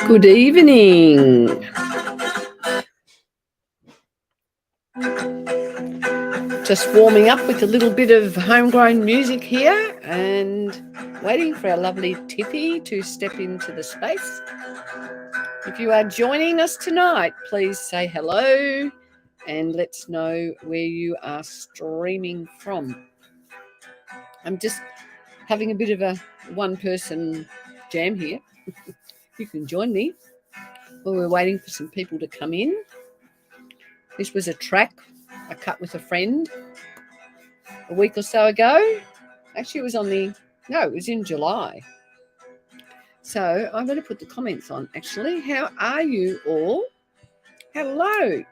Good evening. Just warming up with a little bit of homegrown music here and waiting for our lovely Tiffy to step into the space. If you are joining us tonight, please say hello and let's know where you are streaming from. I'm just having a bit of a one-person jam here. You can join me while we're waiting for some people to come in. This was a track I cut with a friend a week or so ago. Actually, it was in July. So I'm going to put the comments on, actually. How are you all? Hello.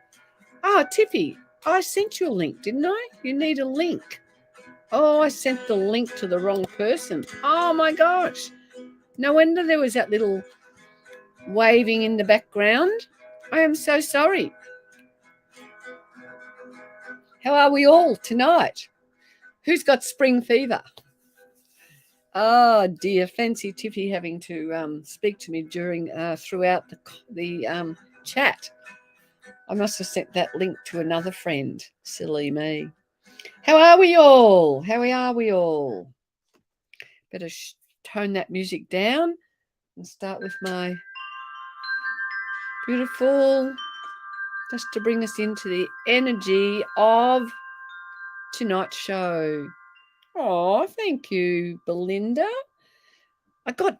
Tiffy, I sent you a link, didn't I? You need a link. Oh, I sent the link to the wrong person. Oh, my gosh. No wonder there was that little waving in the background. I am so sorry. How are we all tonight? Who's got spring fever? Oh dear, fancy Tiffy having to speak to me throughout the chat. I must have sent that link to another friend. Silly me. How are we all? Better tone that music down and start with my beautiful, just to bring us into the energy of tonight's show. Oh, thank you, Belinda. I got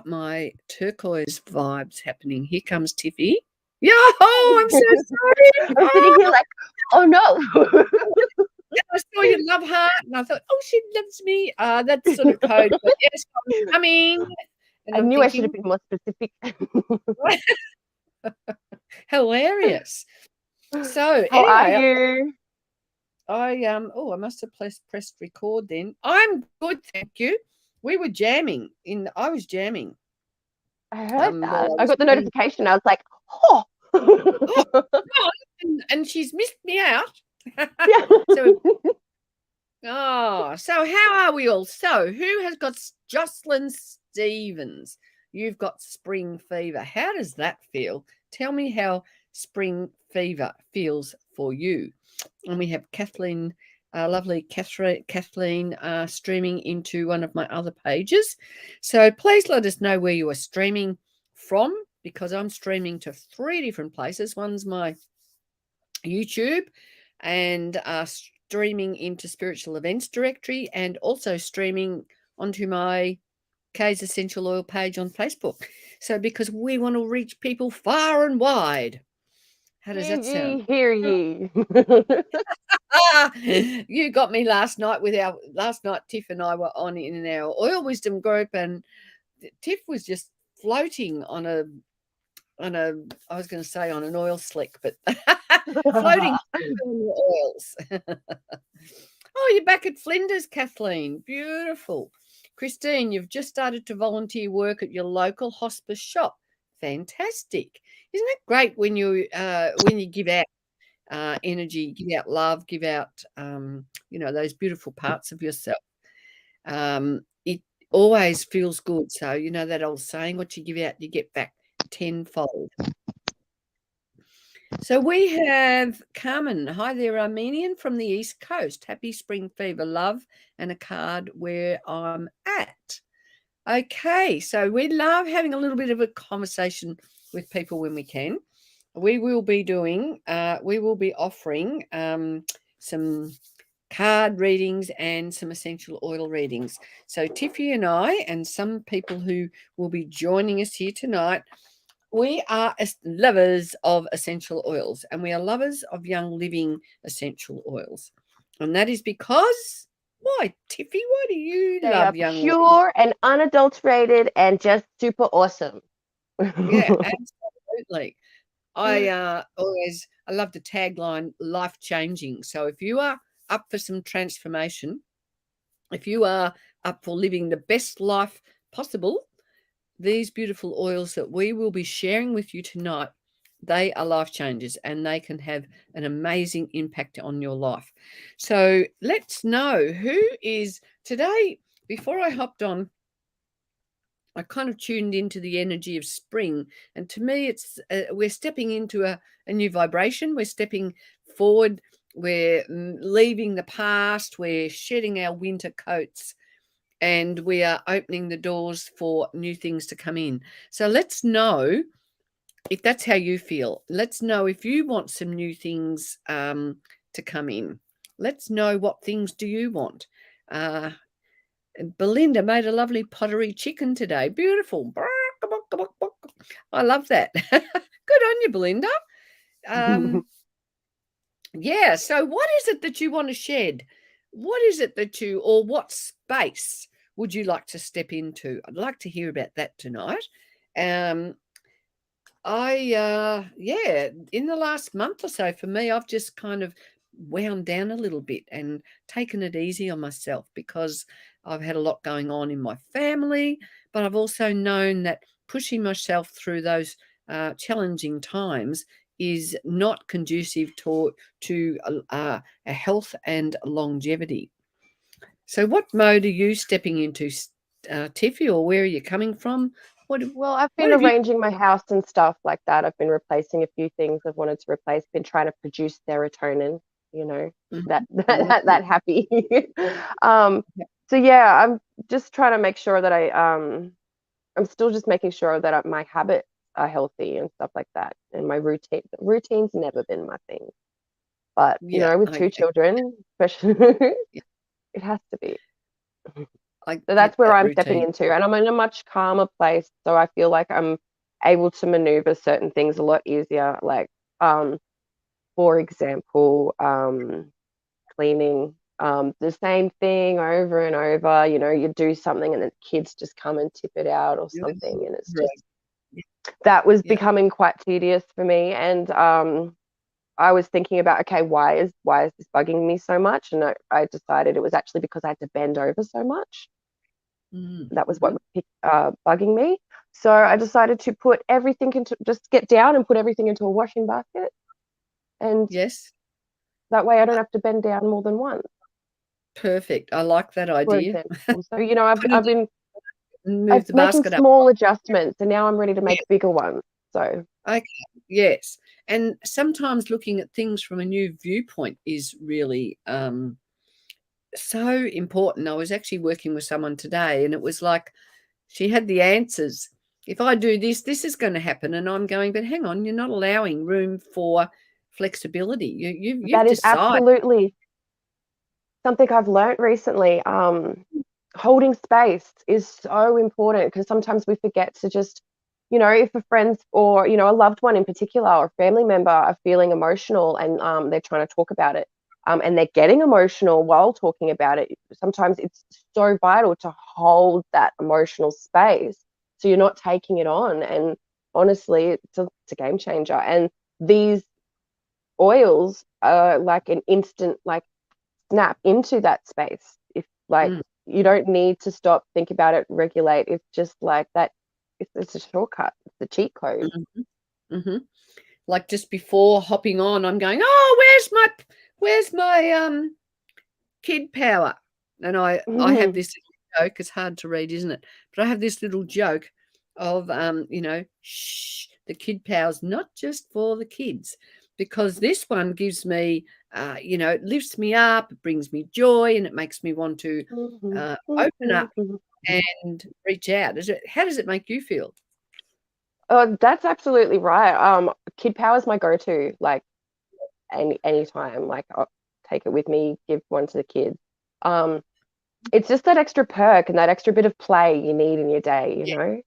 my turquoise vibes happening. Here comes Tiffy. Yo, I'm so sorry. I'm sitting here like, oh no. I saw your love heart and I thought, oh, she loves me. That's sort of code. But yes, I'm coming. And I knew I should have been more specific. Hilarious. So how anyway, are you? I must have pressed record then. I'm good, thank you. We were jamming. I was jamming. I heard that. I got the notification. I was like, oh. And she's missed me out. Yeah. So how are we all? So who has got Jocelyn Stevens? You've got spring fever. How does that feel? Tell me how spring fever feels for you. And we have Kathleen, lovely Kathleen streaming into one of my other pages. So please let us know where you are streaming from, because I'm streaming to 3 different places. One's my YouTube and streaming into Spiritual Events Directory, and also streaming onto my Kay's Essential Oil page on Facebook. So because we want to reach people far and wide. How does that sound? Hear ye. You got me last night Tiff and I were on in our oil wisdom group, and Tiff was just floating on I was going to say on an oil slick, but floating on the oils. Oh, you're back at Flinders, Kathleen. Beautiful. Christine, you've just started to volunteer work at your local hospice shop. Fantastic. Isn't it great when you give out energy, give out love, give out those beautiful parts of yourself? It always feels good. So that old saying, what you give out, you get back tenfold. So we have Carmen. Hi there, Armenian from the East Coast. Happy spring fever, love, and a card where I'm at. Okay, so we love having a little bit of a conversation with people when we can. We will be offering some card readings and some essential oil readings. So Tiffy and I and some people who will be joining us here tonight, we are lovers of essential oils, and we are lovers of young living essential oils. And that is because, why, Tiffy, why do you love young living? Pure and unadulterated and just super awesome. Yeah, absolutely. I love the tagline, life-changing. So if you are up for some transformation, if you are up for living the best life possible, these beautiful oils that we will be sharing with you tonight They are life changers, and they can have an amazing impact on your life. So let's know who is today. Before I hopped on, I kind of tuned into the energy of spring, and to me, it's we're stepping into a new vibration. We're stepping forward. We're leaving the past. We're shedding our winter coats, and we are opening the doors for new things to come in. So let's know if that's how you feel. Let's know if you want some new things to come in. Let's know what things do you want. Belinda made a lovely pottery chicken today. Beautiful. I love that. Good on you, Belinda. Yeah. So what is it that you want to shed? What is it that or what space would you like to step into? I'd like to hear about that tonight. Yeah, in the last month or so, for me, I've just kind of wound down a little bit and taken it easy on myself, because I've had a lot going on in my family, but I've also known that pushing myself through those challenging times is not conducive to a health and longevity. So what mode are you stepping into, Tiffy, or where are you coming from? Well, I've What been have you? arranging my house and stuff like that. I've been replacing a few things I've wanted to replace, been trying to produce serotonin, you know, that Mhm. that happy. Um, so yeah, I'm just trying to make sure that I'm still just making sure that my habits are healthy and stuff like that. And my routine's never been my thing. But, you Yeah, know, with I two children, especially, yeah, it has to be. I So get that's where that I'm stepping routine. into, and I'm in a much calmer place. So I feel like I'm able to maneuver certain things a lot easier. Like, um, for example, cleaning the same thing over and over. You know, you do something and the kids just come and tip it out or Yes, something, and it's right. just that was Yeah. becoming quite tedious for me. And I was thinking about, okay, why is this bugging me so much? And I decided it was actually because I had to bend over so much. That was what Mhm. was bugging me. So I decided to put everything into, just get down and put everything into a washing basket. And Yes, that way I don't have to bend down more than once, perfect. I like that for idea. example. So, you know, I've, Put it I've been and I'm move the making basket up. small adjustments and now I'm ready to Yeah, make bigger ones. So, okay, yes. And sometimes looking at things from a new viewpoint is really so important. I was actually working with someone today, and it was like she had the answers. If I do this, this is going to happen, and I'm going, but hang on, you're not allowing room for flexibility. You've that is decided. absolutely something I've learnt recently. Holding space is so important because sometimes we forget to just, you know, if a friend or, you know, a loved one in particular or a family member are feeling emotional and they're trying to talk about it, and they're getting emotional while talking about it, sometimes it's so vital to hold that emotional space so you're not taking it on. And honestly, it's a game changer. And these oils are like an instant, like, snap into that space. If like Mm, you don't need to stop, think about it, regulate. It's just like that. It's a shortcut. It's the cheat code. mhm, mhm. Like just before hopping on, I'm going, "Oh, where's my kid power?" And I have this little joke. It's hard to read, isn't it? But I have this little joke of shh, the kid power's not just for the kids, because this one gives me, it lifts me up, it brings me joy, and it makes me want to open up and reach out. How does it make you feel? Oh, that's absolutely right. Kid Power is my go-to. Like anytime, like I'll take it with me, give one to the kids. Um, it's just that extra perk and that extra bit of play you need in your day. You know?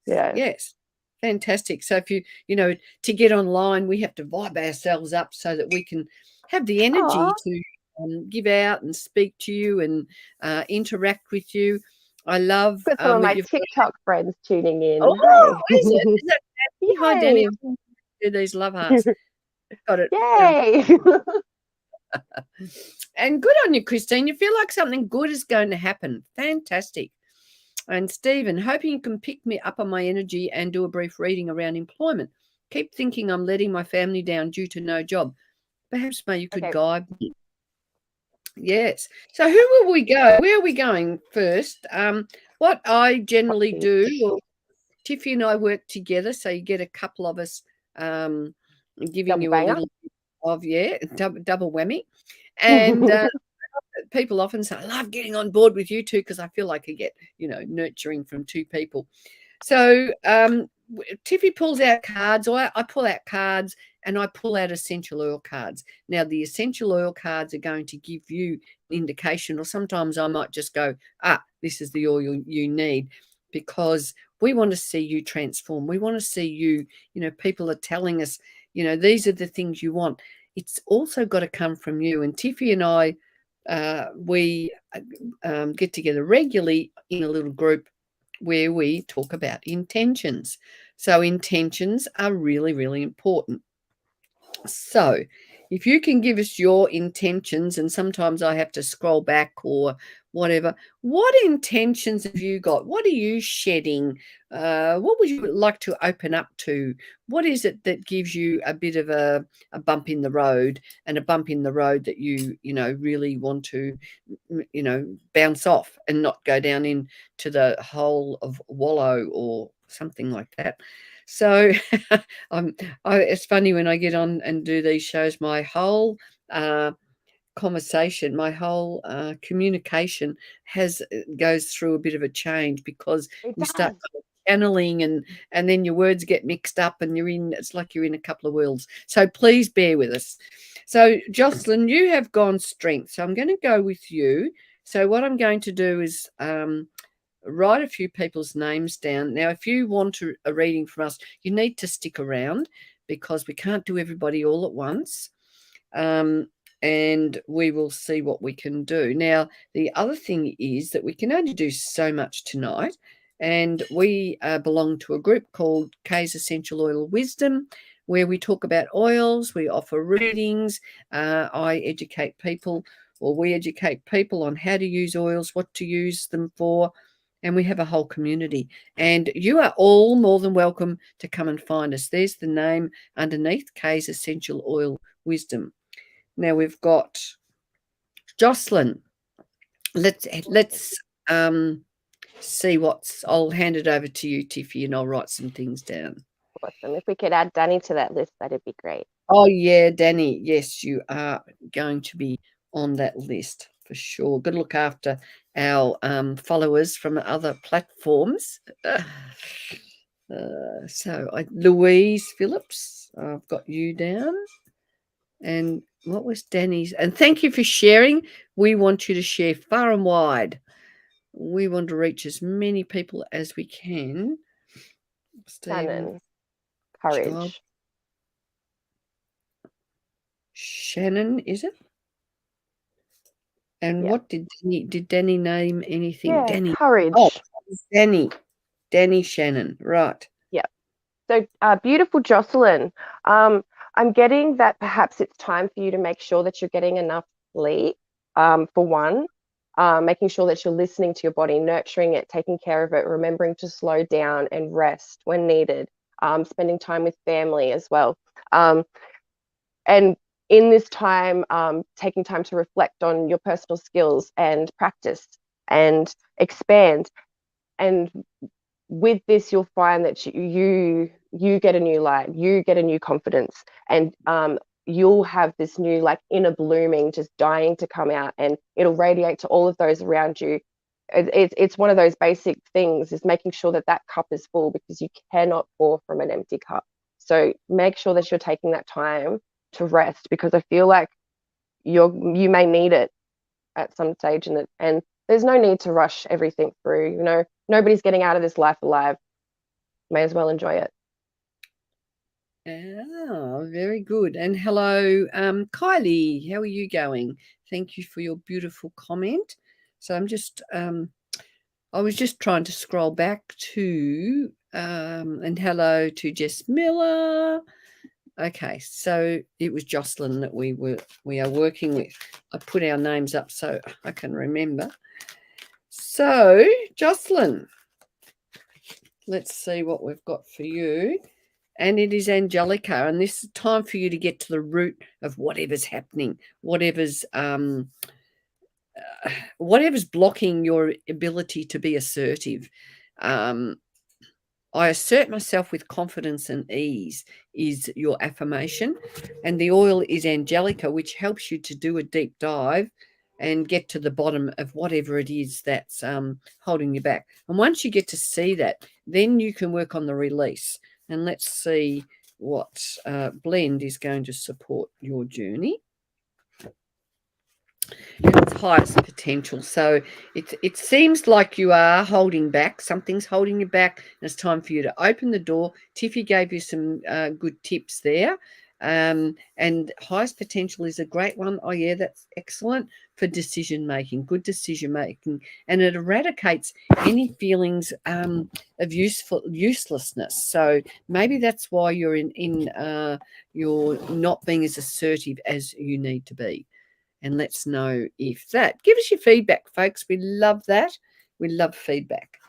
Yeah. Yes. Fantastic. So if to get online, we have to vibe ourselves up so that we can have the energy Oh, to give out and speak to you and interact with you. I love got some of that my you've got. TikTok friends tuning in. Oh, Hey. is it? Is that Danny? Hi, Danny. Yay! I'm gonna do these love hearts. Got it. Yay! And good on you, Christine. You feel like something good is going to happen. Fantastic. And Stephen, hoping you can pick me up on my energy and do a brief reading around employment. keep thinking I'm letting my family down due to no job. Perhaps you could guide me. Yes. So who will we go? Where are we going first? What I generally do, well, Tiffy and I work together, so you get a couple of us giving Double you banger. a little bit of double whammy. And people often say, I love getting on board with you two because I feel like I get, nurturing from two people. So Tiffy pulls out cards, or I pull out cards, and I pull out essential oil cards. Now, the essential oil cards are going to give you an indication, or sometimes I might just go, this is the oil you need, because we want to see you transform. We want to see you, people are telling us, these are the things you want. It's also got to come from you. And Tiffy and I, we get together regularly in a little group where we talk about intentions. So intentions are really, really important. So if you can give us your intentions, and sometimes I have to scroll back or whatever, what intentions have you got? What are you shedding? What would you like to open up to? What is it that gives you a bit of a bump in the road, and a bump in the road that you really want to bounce off and not go down into the hole of wallow or something like that? So it's funny when I get on and do these shows, my whole conversation, my whole communication goes through a bit of a change, because you start channeling, and then your words get mixed up, and it's like you're in a couple of worlds. So please bear with us. So Jocelyn, you have gone strength, so I'm going to go with you. So what I'm going to do is write a few people's names down. Now, if you want a reading from us, you need to stick around, because we can't do everybody all at once. And we will see what we can do. Now, the other thing is that we can only do so much tonight. And we belong to a group called Kay's Essential Oil Wisdom, where we talk about oils, we offer readings, I educate people, or we educate people on how to use oils, what to use them for, and we have a whole community. And you are all more than welcome to come and find us. There's the name underneath, Kay's Essential Oil Wisdom. Now we've got Jocelyn. Let's see I'll hand it over to you, Tiffy, and I'll write some things down. Awesome. If we could add Danny to that list, that'd be great. Oh yeah, Danny. Yes, you are going to be on that list for sure. Good look after our followers from other platforms. Louise Phillips, I've got you down. And what was Danny's? And thank you for sharing. We want you to share far and wide. We want to reach as many people as we can. Shannon, courage. Shannon, is it? And what did Danny name anything? Yeah, Danny. courage. Oh, Danny Shannon. Right. Yeah. So beautiful Jocelyn. I'm getting that perhaps it's time for you to make sure that you're getting enough sleep, for one, making sure that you're listening to your body, nurturing it, taking care of it, remembering to slow down and rest when needed, spending time with family as well. And in this time, taking time to reflect on your personal skills and practice and expand. And with this, you'll find that you get a new light, you get a new confidence, and you'll have this new inner blooming just dying to come out, and it'll radiate to all of those around you. It's one of those basic things, is making sure that that cup is full, because you cannot pour from an empty cup. So make sure that you're taking that time to rest, because I feel like you may need it at some stage, and there's no need to rush everything through. Nobody's getting out of this life alive. May as well enjoy it. Oh, very good. And hello, Kylie. How are you going? Thank you for your beautiful comment. So I'm just, I was just trying to scroll back to, and hello to Jess Miller. Okay, so it was Jocelyn that we are working with. I put our names up so I can remember. So, Jocelyn, let's see what we've got for you. and it is Angelica, and this is time for you to get to the root of whatever's happening, whatever's blocking your ability to be assertive. I assert myself with confidence and ease is your affirmation. And the oil is Angelica, which helps you to do a deep dive and get to the bottom of whatever it is that's holding you back. And once you get to see that, then you can work on the release. And let's see what blend is going to support your journey. Its highest potential. So it seems like you are holding back. Something's holding you back, and it's time for you to open the door. Tiffy gave you some good tips there. And highest potential is a great one. Oh yeah, that's excellent for decision making, good decision making, and it eradicates any feelings of uselessness. So maybe that's why you're you're not being as assertive as you need to be. And let's know if that. Give us your feedback, folks. We love that. We love feedback.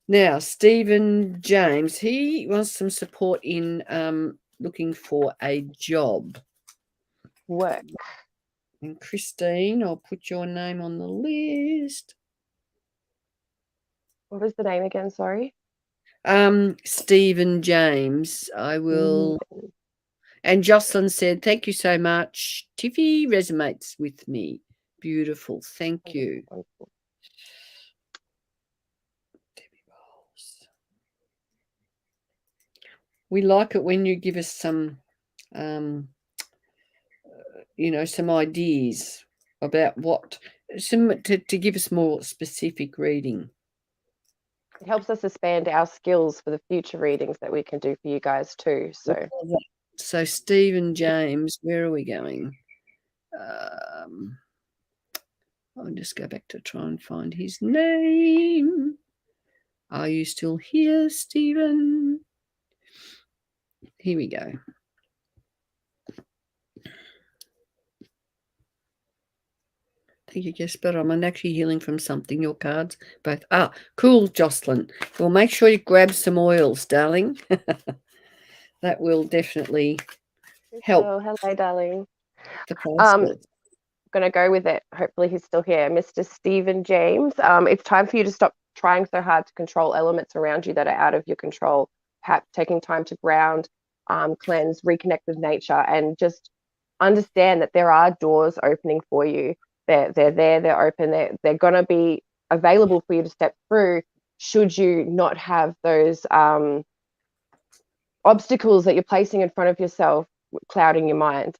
Now, Stephen James, he wants some support in looking for a job. Work. And Christine, I'll put your name on the list. What was the name again? Sorry. Stephen James. I will. And Jocelyn said, thank you so much. Tiffy resonates with me. Beautiful. Thank you. We like it when you give us some, some ideas about to give us more specific reading. It helps us expand our skills for the future readings that we can do for you guys too. So Stephen James, where are we going? I'll just go back to try and find his name. Are you still here, Stephen? Here we go. Thank you, Jesper. I'm actually healing from something, your cards, both. Cool, Jocelyn. Well, make sure you grab some oils, darling. That will definitely help. Hello, darling. The process. Going to go with it. Hopefully he's still here. Mr. Stephen James, it's time for you to stop trying so hard to control elements around you that are out of your control. Perhaps taking time to ground, cleanse, reconnect with nature, and just understand that there are doors opening for you. They're there, they're open, they're going to be available for you to step through should you not have those obstacles that you're placing in front of yourself clouding your mind.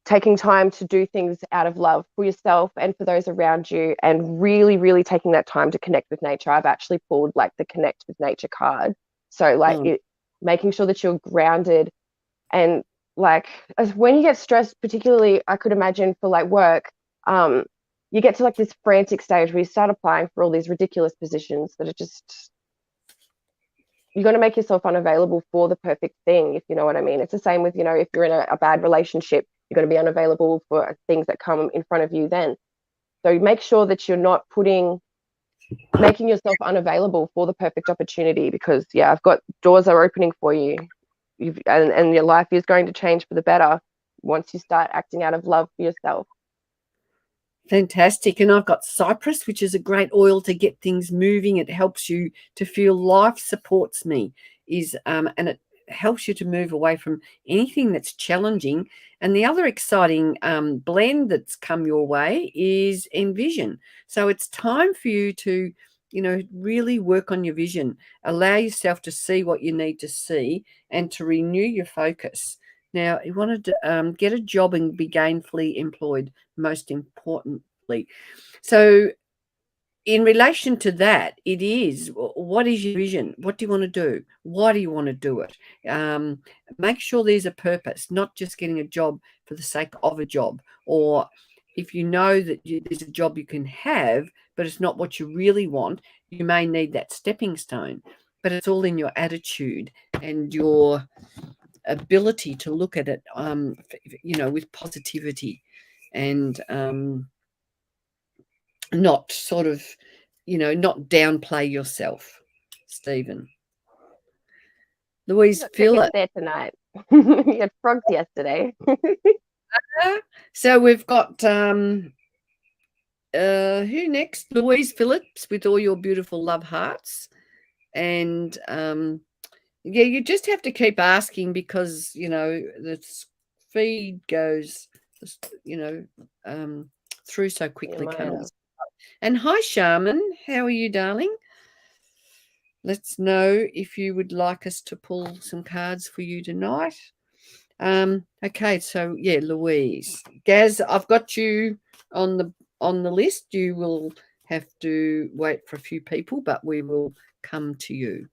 Taking time to do things out of love for yourself and for those around you, and really, really taking that time to connect with nature. I've actually pulled like the connect with nature card. So making sure that you're grounded, and like when you get stressed, particularly I could imagine for like work, you get to like this frantic stage where you start applying for all these ridiculous positions that are just, you're going to make yourself unavailable for the perfect thing, if you know what I mean. It's the same with, if you're in a bad relationship, you're going to be unavailable for things that come in front of you then. So make sure that you're not making yourself unavailable for the perfect opportunity, because I've got doors are opening for you. And your life is going to change for the better once you start acting out of love for yourself. Fantastic. And I've got cypress, which is a great oil to get things moving. It helps you to feel life supports me, and it helps you to move away from anything that's challenging. And the other exciting blend that's come your way is Envision. So it's time for you to, really work on your vision. Allow yourself to see what you need to see and to renew your focus. Now, you want to get a job and be gainfully employed, most importantly. So in relation to that, it is, what is your vision? What do you want to do? Why do you want to do it? Make sure there's a purpose, not just getting a job for the sake of a job. Or if you know that there's a job you can have, but it's not what you really want, you may need that stepping stone. But it's all in your attitude and your ability to look at it, with positivity, and not sort of, not downplay yourself, Stephen. Louise Got crickets Phillip. there tonight. You had frogs yesterday. So we've got who next? Louise Phillips with all your beautiful love hearts. And yeah, you just have to keep asking because, you know, the feed goes, you know, through so quickly, Yeah, can't we? And hi, Shaman. How are you, darling? Let's know if you would like us to pull some cards for you tonight. Okay, so yeah, Louise. Gaz, I've got you on the list. You will have to wait for a few people, but we will come to you.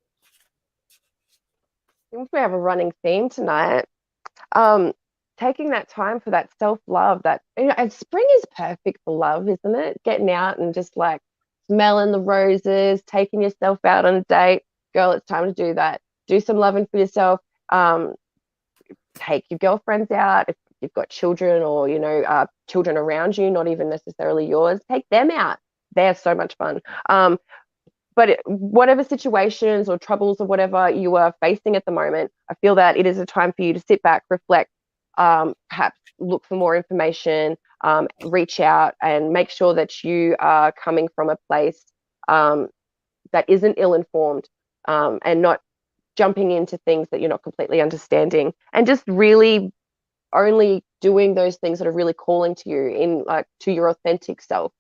I think we have a running theme tonight. Um, Taking that time for that self-love, that, you know, and spring is perfect for love, isn't it? Getting out and just like smelling the roses, taking yourself out on a date. Girl, it's time to do that. Do some loving for yourself. Take your girlfriends out. If you've got children or, you know, children around you, not even necessarily yours, take them out. They're so much fun. But whatever situations or troubles or whatever you are facing at the moment, I feel that it is a time for you to sit back, reflect, perhaps look for more information, reach out and make sure that you are coming from a place that isn't ill-informed, and not jumping into things that you're not completely understanding, and just really only doing those things that are really calling to you in, like, to your authentic self.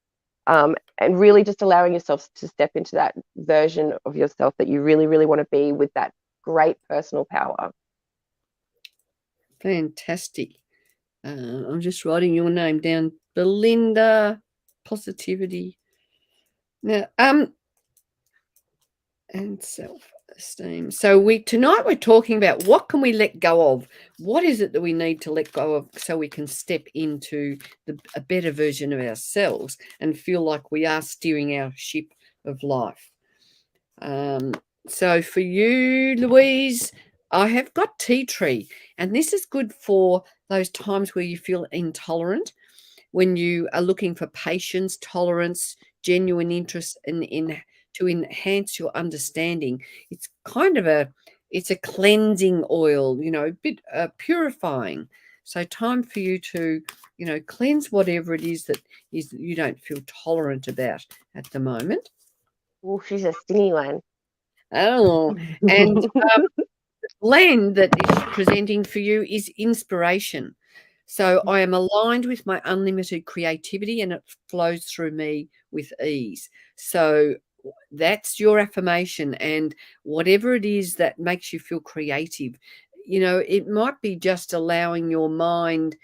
And really just allowing yourself to step into that version of yourself that you really, really want to be, with that great personal power. Fantastic. I'm just writing your name down, Belinda. Positivity. Now, and self-esteem. So tonight we're talking about what can we let go of? What is it that we need to let go of so we can step into a better version of ourselves and feel like we are steering our ship of life? So for you, Louise, I have got tea tree, and this is good for those times where you feel intolerant, when you are looking for patience, tolerance, genuine interest in to enhance your understanding. It's kind of it's a cleansing oil, you know, a bit purifying. So time for you to, you know, cleanse whatever it is that you don't feel tolerant about at the moment. Oh, she's a stingy one. Oh, and blend that is presenting for you is inspiration. So I am aligned with my unlimited creativity and it flows through me with ease. So that's your affirmation. And whatever it is that makes you feel creative, you know, it might be just allowing your mind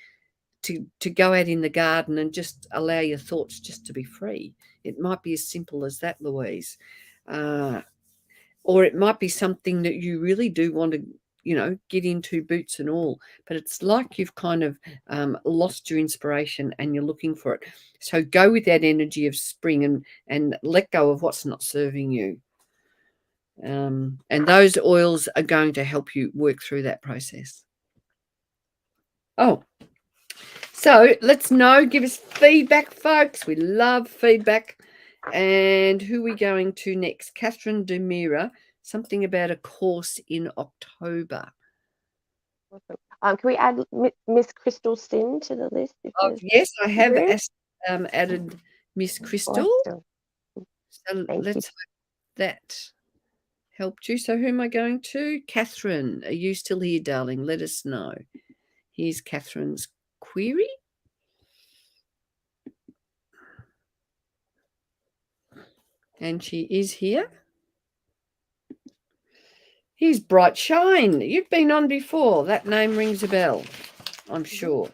to go out in the garden and just allow your thoughts just to be free. It might be as simple as that, Louise. Or it might be something that you really do want to, you know, get into, boots and all, but it's like you've kind of lost your inspiration and you're looking for it. So go with that energy of spring and let go of what's not serving you. And those oils are going to help you work through that process. Oh, so let's know, give us feedback, folks. We love feedback. And who are we going to next? Catherine Demira, something about a course in October. Awesome. Can we add Miss Crystal Sin to the list? Yes, I have added Miss Crystal. Awesome. So Thank let's hope that helped you. So who am I going to? Catherine, are you still here, darling? Let us know. Here's Catherine's query. And she is here. Here's Bright Shine. You've been on before. That name rings a bell, I'm sure.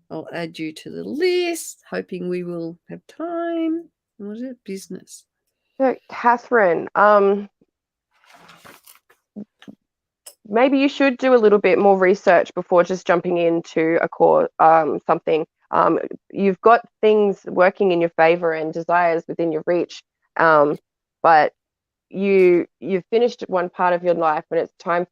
I'll add you to the list, hoping we will have time. What is it? Business. So, Catherine, maybe you should do a little bit more research before just jumping into a core, something. You've got things working in your favor and desires within your reach, but you've finished one part of your life, and it's time.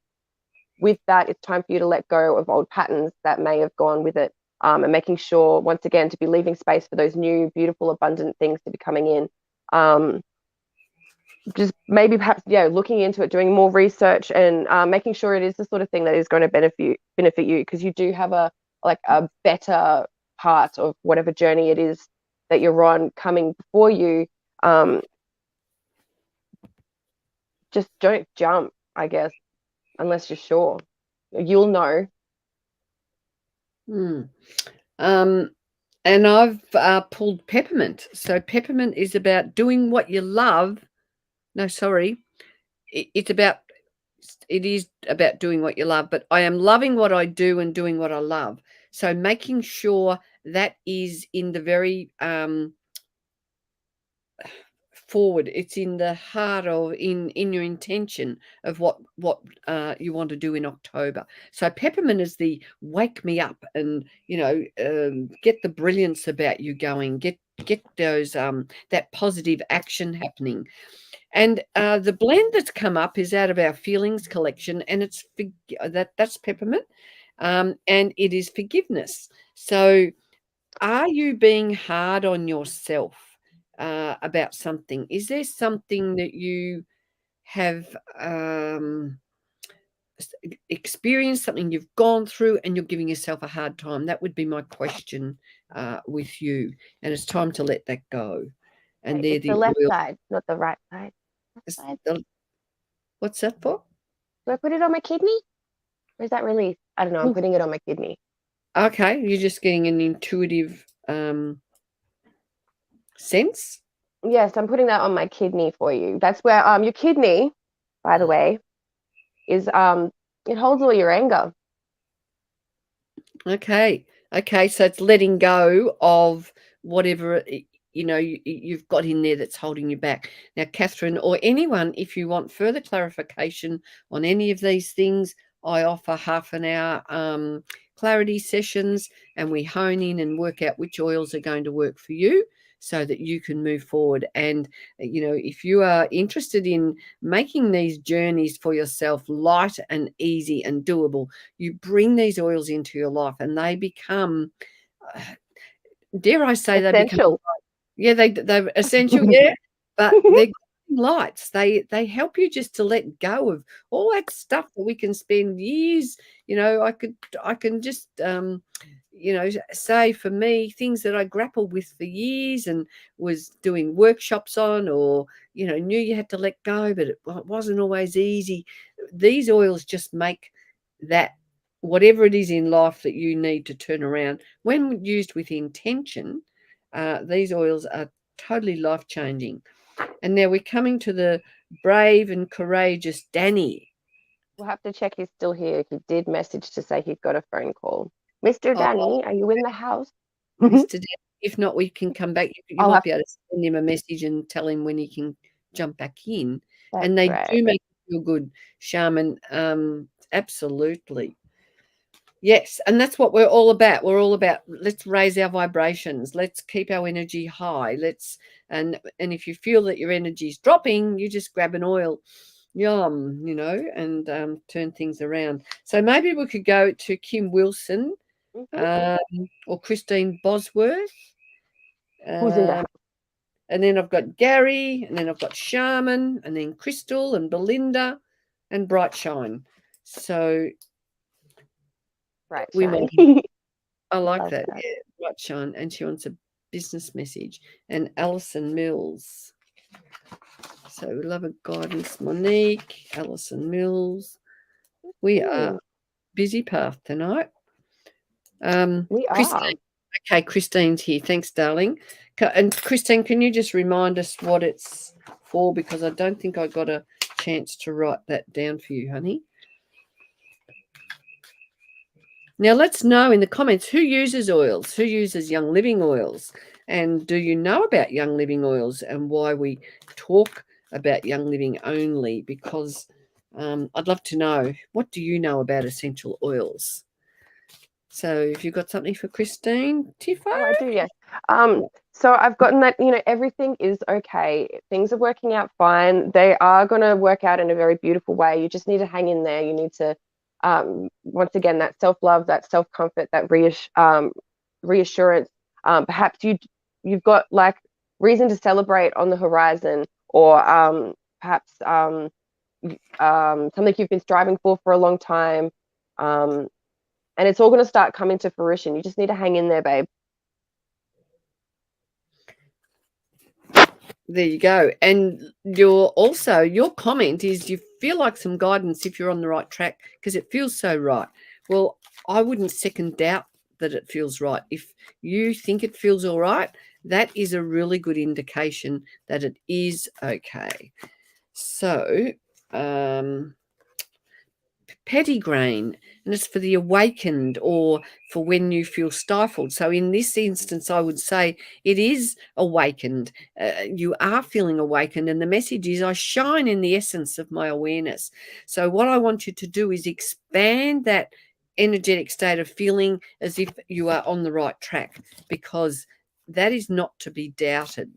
With that, it's time for you to let go of old patterns that may have gone with it, and making sure, once again, to be leaving space for those new, beautiful, abundant things to be coming in. just maybe perhaps looking into it, doing more research, and making sure it is the sort of thing that is going to benefit you, because you do have a better part of whatever journey it is that you're on coming before you. Just don't jump, I guess, unless you're sure. You'll know. And I've pulled peppermint. So peppermint is about doing what you love. No, sorry. It is about doing what you love, but I am loving what I do and doing what I love. So making sure that is in the very forward, it's in the heart of in your intention of what you want to do in October. So peppermint is the wake me up, and get the brilliance about you going, get those that positive action happening. And the blend that's come up is out of our feelings collection, and it's that's peppermint, and it is forgiveness. So are you being hard on yourself about something? Is there something that you have experienced, something you've gone through, and you're giving yourself a hard time? That would be my question with you. And it's time to let that go. And they're It's the the left oil. side, not the right side. Left side. What's that for? Do I put it on my kidney? Or is that release? I don't know. I'm putting it on my kidney. Okay, you're just getting an intuitive sense. Yes, I'm putting that on my kidney for you. That's where your kidney, by the way, is it holds all your anger. Okay. So it's letting go of whatever you've got in there that's holding you back. Now, Catherine, or anyone, if you want further clarification on any of these things, I offer half an hour clarity sessions, and we hone in and work out which oils are going to work for you, so that you can move forward. And if you are interested in making these journeys for yourself light and easy and doable, you bring these oils into your life, and they become, dare I say, they become, Essential. yeah, they're essential, yeah, but they're lights. They help you just to let go of all that stuff that we can spend years. I can just say, for me, things that I grappled with for years and was doing workshops on, or knew you had to let go, but it wasn't always easy. These oils just make that, whatever it is in life that you need to turn around, when used with intention, these oils are totally life-changing. And now we're coming to the brave and courageous Danny. We'll have to check he's still here. He did message to say he's got a phone call. Mr. Oh, Danny, are you in the house? Mr. Danny. If not, we can come back. You I'll might have be able to send him a message and tell him when he can jump back in. That's And they right. do make you feel good, Shaman. Absolutely. Yes, and that's what we're all about. We're all about, let's raise our vibrations. Let's keep our energy high. And if you feel that your energy is dropping, you just grab an oil, and turn things around. So maybe we could go to Kim Wilson, or Christine Bosworth. Who's in the house? And then I've got Gary, and then I've got Shaman, and then Crystal and Belinda and Bright Shine. So Right. I like Love that. that. Yeah, Bright Shine, and she wants a business message. And Alison Mills. So we love a guidance. Monique, Alison Mills. We are busy path tonight. We Christine. are. Okay, Christine's here. Thanks, darling. And Christine, can you just remind us what it's for? Because I don't think I got a chance to write that down for you, honey. Now, let's know in the comments who uses oils, who uses Young Living oils, and do you know about Young Living oils and why we talk about Young Living only? Because I'd love to know, what do you know about essential oils? So if you've got something for Christine, Tiffo? Oh, I do, yes. So I've gotten that, everything is okay. Things are working out fine. They are going to work out in a very beautiful way. You just need to hang in there. You need to, once again, that self-love, that self-comfort, that reassurance. Perhaps you've got like reason to celebrate on the horizon, or perhaps something you've been striving for a long time. And it's all going to start coming to fruition. You just need to hang in there, babe. There you go. And your comment is you feel like some guidance if you're on the right track because it feels so right. Well, I wouldn't second doubt that it feels right. If you think it feels all right, that is a really good indication that it is okay. So, pettigrain, and it's for the awakened or for when you feel stifled. So in this instance, I would say it is awakened. You are feeling awakened, and the message is I shine in the essence of my awareness. So what I want you to do is expand that energetic state of feeling as if you are on the right track, because that is not to be doubted.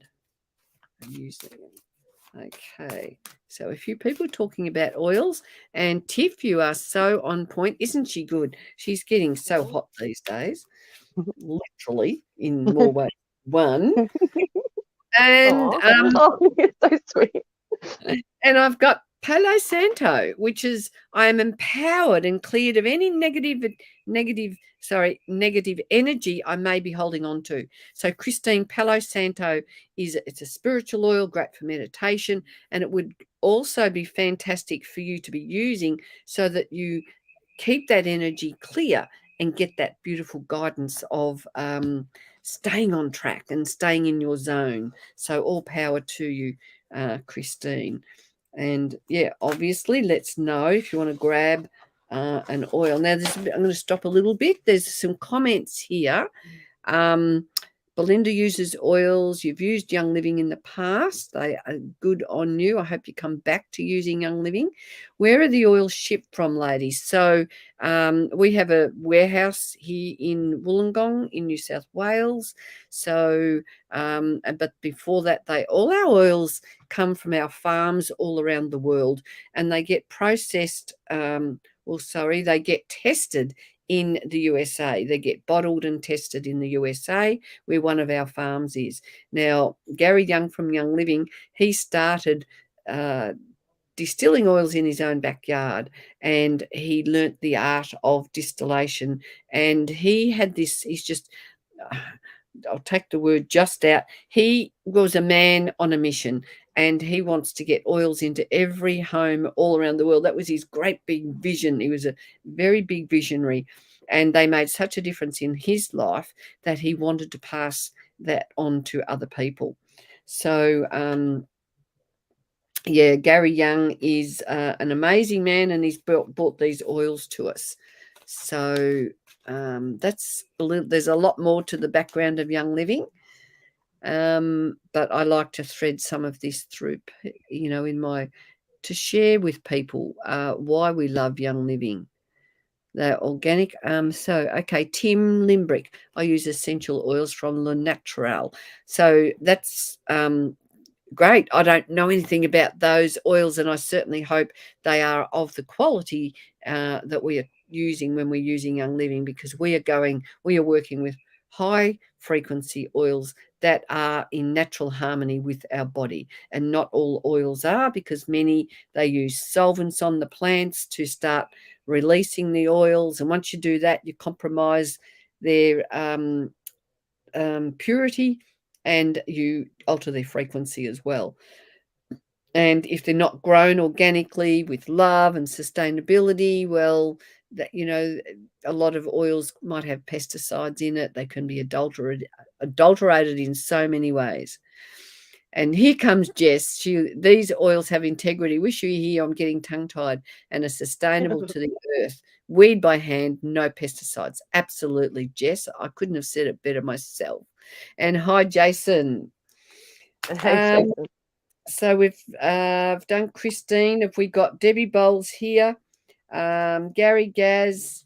Okay, so a few people talking about oils, and Tiff, you are so on point. Isn't she good? She's getting so hot these days, literally in more ways than one. And It's so sweet. and I've got Palo Santo, which is I am empowered and cleared of any negative energy I may be holding on to. So Christine, Palo Santo it's a spiritual oil, great for meditation, and it would also be fantastic for you to be using so that you keep that energy clear and get that beautiful guidance of staying on track and staying in your zone. So all power to you, Christine. And yeah, obviously, let's know if you want to grab an oil. Now, I'm going to stop a little bit. There's some comments here. Belinda uses oils. You've used Young Living in the past. They are good on you. I hope you come back to using Young Living. Where are the oils shipped from, ladies? So we have a warehouse here in Wollongong in New South Wales. So, but before that, all our oils come from our farms all around the world, and they get processed. They get tested in the USA. They get bottled and tested in the USA, where one of our farms is. Now, Gary Young from Young Living, he started distilling oils in his own backyard, and he learnt the art of distillation. And he had this, I'll take the word just out. He was a man on a mission, and he wants to get oils into every home all around the world. That was his great big vision. He was a very big visionary, and they made such a difference in his life that he wanted to pass that on to other people. So, Gary Young is an amazing man, and he's brought these oils to us. So there's a lot more to the background of Young Living, but I like to thread some of this through, to share with people why we love Young Living. They're organic. Okay, Tim Limbrick. I use essential oils from Le Natural. So that's great. I don't know anything about those oils, and I certainly hope they are of the quality that we are using when we're using Young Living, because we are working with high frequency oils that are in natural harmony with our body. And not all oils are, because many, they use solvents on the plants to start releasing the oils, and once you do that, you compromise their purity, and you alter their frequency as well. And if they're not grown organically with love and sustainability, well, that, a lot of oils might have pesticides in it. They can be adulterated in so many ways. And here comes Jess. These oils have integrity. Wish you here. I'm getting tongue-tied. And are sustainable to the earth. Weed by hand, no pesticides. Absolutely, Jess. I couldn't have said it better myself. And hi, Jason. Hey, Jason. So we've done Christine. Have we got Debbie Bowles here? Gary Gaz.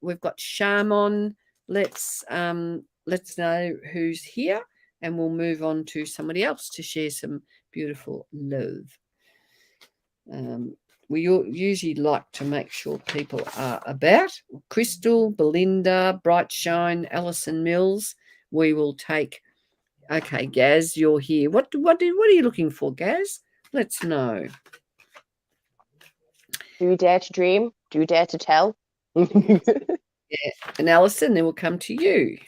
We've got Sharmon. Let's know who's here, and we'll move on to somebody else to share some beautiful love. We usually like to make sure people are about. Crystal, Belinda, Bright Shine, Alison Mills. We will take. Okay, Gaz, you're here. What are you looking for, Gaz? Let's know. Do you dare to dream? Do you dare to tell? Yeah. And Alison, then we'll come to you.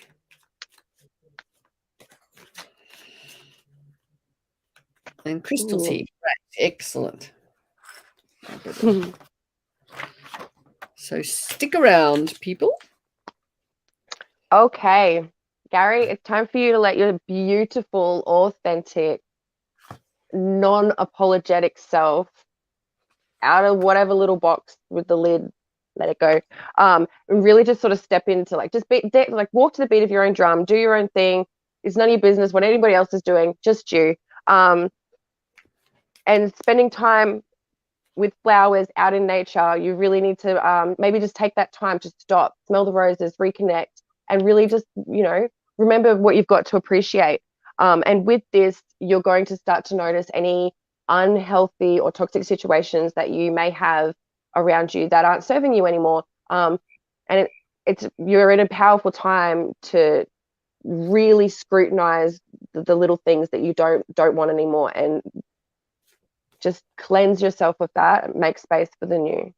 And Crystal's here. Great. Excellent. So stick around, people. Okay, Gary, it's time for you to let your beautiful, authentic, non-apologetic self out of whatever little box with the lid, let it go. And really just sort of step into like walk to the beat of your own drum, do your own thing. It's none of your business what anybody else is doing, just you. And spending time with flowers out in nature, you really need to maybe just take that time to stop, smell the roses, reconnect, and really just, remember what you've got to appreciate. And with this, you're going to start to notice any unhealthy or toxic situations that you may have around you that aren't serving you anymore. And you're in a powerful time to really scrutinize the little things that you don't want anymore, and just cleanse yourself of that and make space for the new.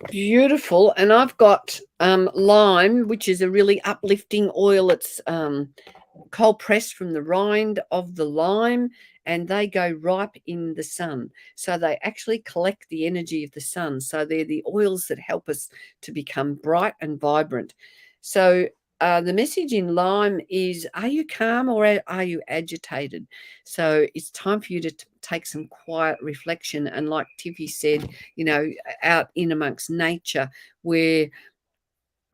Beautiful. And I've got lime, which is a really uplifting oil. It's cold pressed from the rind of the lime, and they go ripe in the sun. So they actually collect the energy of the sun. So they're the oils that help us to become bright and vibrant. So the message in lime is, are you calm or are you agitated? So it's time for you to take some quiet reflection. And like Tiffy said, out in amongst nature, where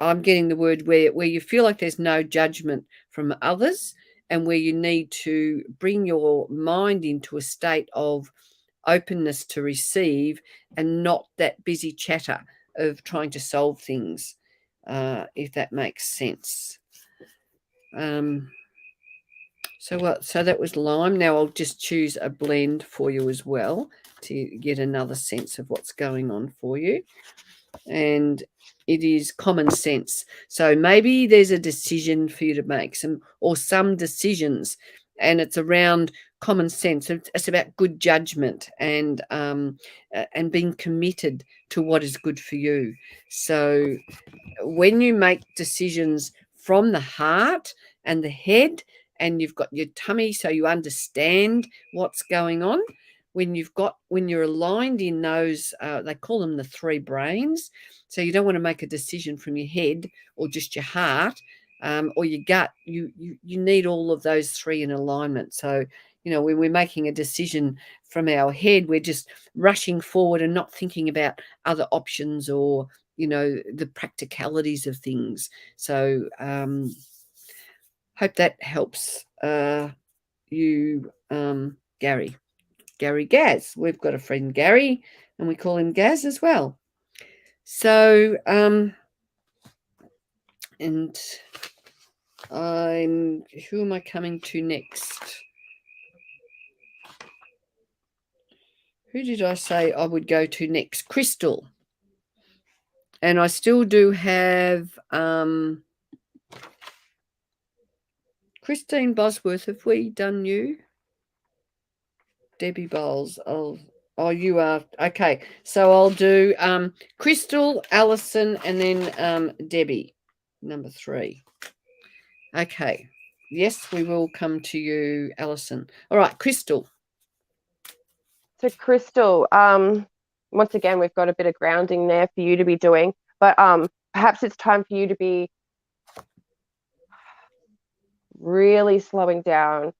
I'm getting the word where you feel like there's no judgment from others, and where you need to bring your mind into a state of openness to receive, and not that busy chatter of trying to solve things, if that makes sense. So that was lime. Now I'll just choose a blend for you as well to get another sense of what's going on for you. And it is common sense. So maybe there's a decision for you to make, some decisions, and it's around common sense. It's about good judgment and being committed to what is good for you. So when you make decisions from the heart and the head, and you've got your tummy, so you understand what's going on, when you're aligned in those, they call them the three brains. So you don't want to make a decision from your head or just your heart, or your gut. You need all of those three in alignment. So when we're making a decision from our head, we're just rushing forward and not thinking about other options or the practicalities of things. So hope that helps you, Gary Gaz. We've got a friend Gary, and we call him Gaz as well. So and who am I coming to next? Who did I say I would go to next? Crystal. And I still do have Christine Bosworth. Have we done you? Debbie Bowles. Oh, you are. Okay. So I'll do Crystal, Alison, and then Debbie, number 3. Okay. Yes, we will come to you, Alison. All right, Crystal. So Crystal, once again, we've got a bit of grounding there for you to be doing, but perhaps it's time for you to be really slowing down,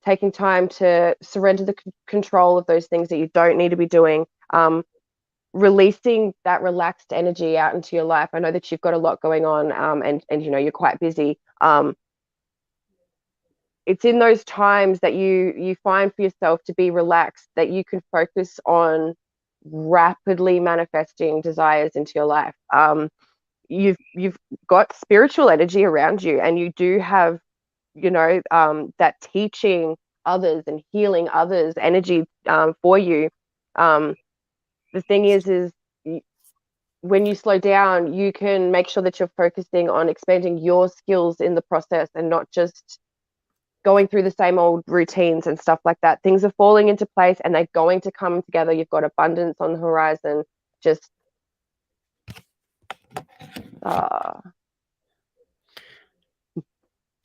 taking time to surrender the control of those things that you don't need to be doing, releasing that relaxed energy out into your life. I know that you've got a lot going on, and you're quite busy. It's in those times that you find for yourself to be relaxed, that you can focus on rapidly manifesting desires into your life. You've got spiritual energy around you, and you do have that teaching others and healing others energy for you. The thing is when you slow down, you can make sure that you're focusing on expanding your skills in the process, and not just going through the same old routines and stuff like that. Things are falling into place and they're going to come together. You've got abundance on the horizon. Just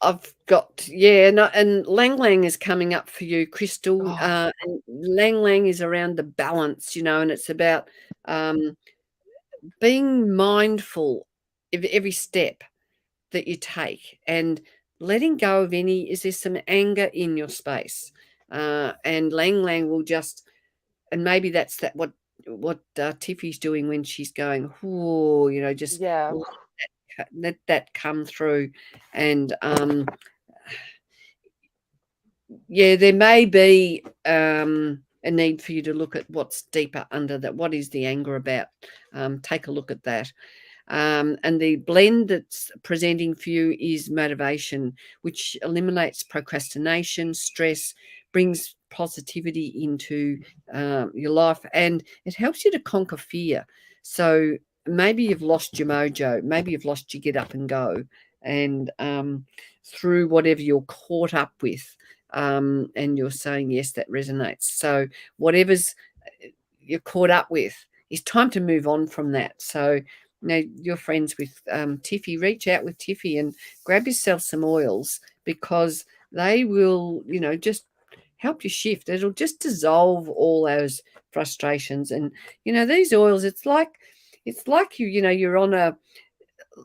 I've got, yeah, no, and Lang Lang is coming up for you, Crystal. And Lang Lang is around the balance, and it's about being mindful of every step that you take and letting go of any. Is there some anger in your space? And Lang Lang will just, and maybe that's what Tiffy's doing when she's going, oh, just let that come through. And yeah, there may be a need for you to look at what's deeper under that. What is the anger about? Take a look at that. And the blend that's presenting for you is motivation, which eliminates procrastination, stress, brings positivity into your life, and it helps you to conquer fear. So maybe you've lost your mojo, maybe you've lost your get up and go, and through whatever you're caught up with, and you're saying, yes, that resonates. So whatever's you're caught up with, it's time to move on from that. So you're friends with Tiffy, reach out with Tiffy and grab yourself some oils, because they will, just help you shift. It'll just dissolve all those frustrations. And, these oils, it's like you're on a,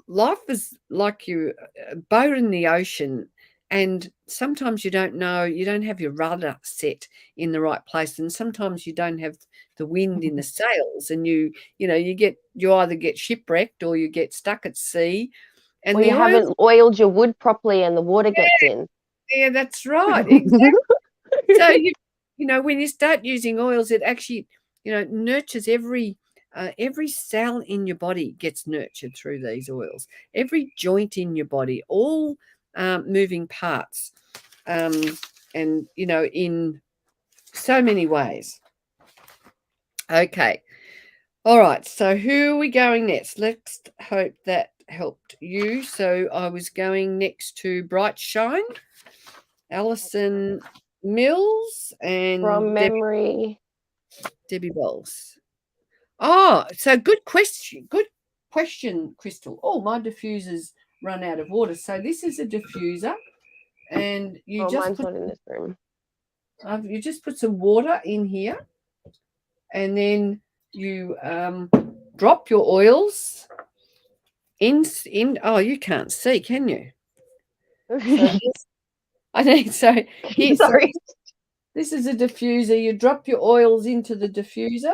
life is like you a boat in the ocean, and sometimes you don't have your rudder set in the right place, and sometimes you don't have the wind in the sails, and you either get shipwrecked or you get stuck at sea, and or the you oil. haven't oiled your wood properly and the water gets in. Yeah, that's right, exactly. So when you start using oils, it actually nurtures every cell in your body gets nurtured through these oils. Every joint in your body, all moving parts, and in so many ways. Okay, all right. So who are we going next? Let's hope that helped you. So I was going next to Bright Shine, Alison Mills, and From memory. Debbie Bowles. Oh, so good question. Good question, Crystal. Oh, my diffuser's run out of water. So this is a diffuser, and Mine's not in this room. You just put some water in here, and then you drop your oils in. Oh, you can't see, can you? So here. Sorry. So this is a diffuser. You drop your oils into the diffuser.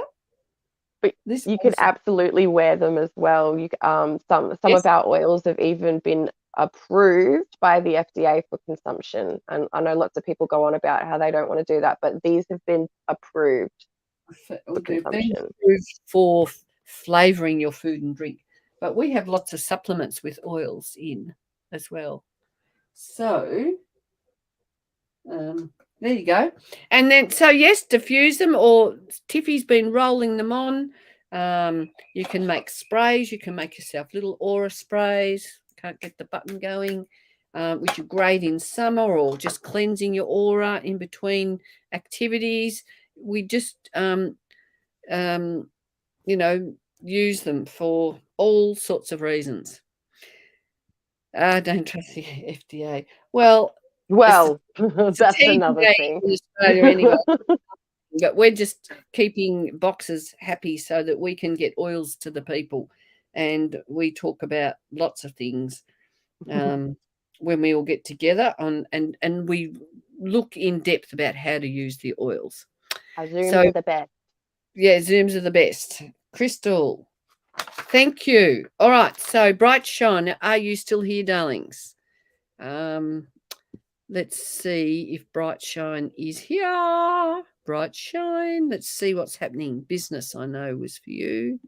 But you can absolutely wear them as well. You some Yes. of our oils have even been approved by the FDA for consumption, and I know lots of people go on about how they don't want to do that, but these have been approved for consumption. For flavoring your food and drink, but we have lots of supplements with oils in as well. So there you go. And then, so yes, diffuse them, or Tiffy's been rolling them on. You can make sprays. You can make yourself little aura sprays. Can't get the button going, which are great in summer, or just cleansing your aura in between activities. We just, use them for all sorts of reasons. Don't trust the FDA. Well, that's another thing. In Australia anyway. But we're just keeping boxes happy so that we can get oils to the people. And we talk about lots of things when we all get together and we look in depth about how to use the oils. Zooms are the best. Yeah, Zooms are the best. Crystal, thank you. All right, so Bright Shine, are you still here, darlings? Let's see if Bright Shine is here. Bright Shine. Let's see what's happening. Business, I know, was for you.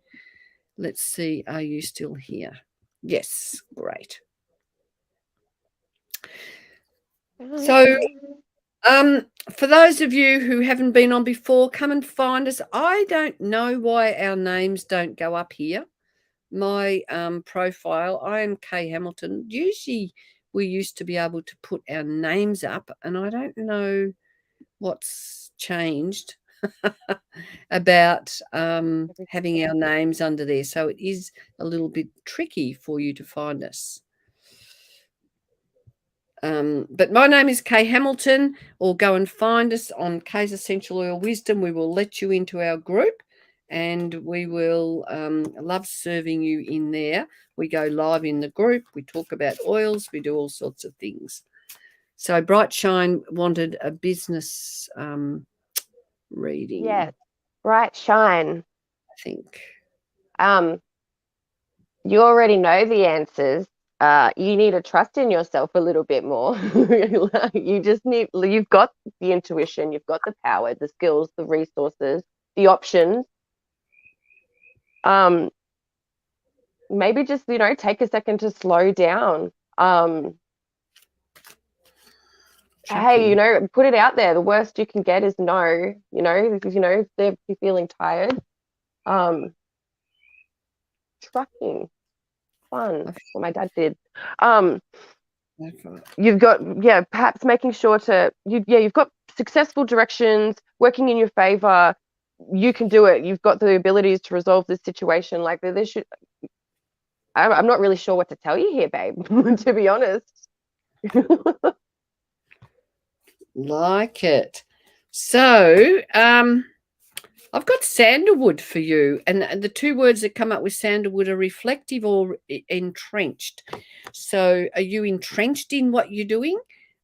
Let's see. Are you still here? Yes. Great. So, for those of you who haven't been on before, come and find us. I don't know why our names don't go up here. My profile, I am Kay Hamilton. Usually we used to be able to put our names up, and I don't know what's changed about having our names under there. So it is a little bit tricky for you to find us. But my name is Kay Hamilton, or go and find us on Kay's Essential Oil Wisdom. We will let you into our group, and we will love serving you in there. We go live in the group. We talk about oils. We do all sorts of things. So Bright Shine wanted a business reading. Yes, Bright Shine. I think. You already know the answers. You need to trust in yourself a little bit more. You've got the intuition, you've got the power, the skills, the resources, the options. Maybe just, take a second to slow down. Hey, put it out there. The worst you can get is no, if they're feeling tired. Trucking. Fun. What my dad did. You've got, perhaps making sure you've got successful directions working in your favor. You can do it. You've got the abilities to resolve this situation. Like I'm not really sure what to tell you here, babe, to be honest. Like it. So, I've got sandalwood for you, and the two words that come up with sandalwood are reflective or entrenched. So are you entrenched in what you're doing?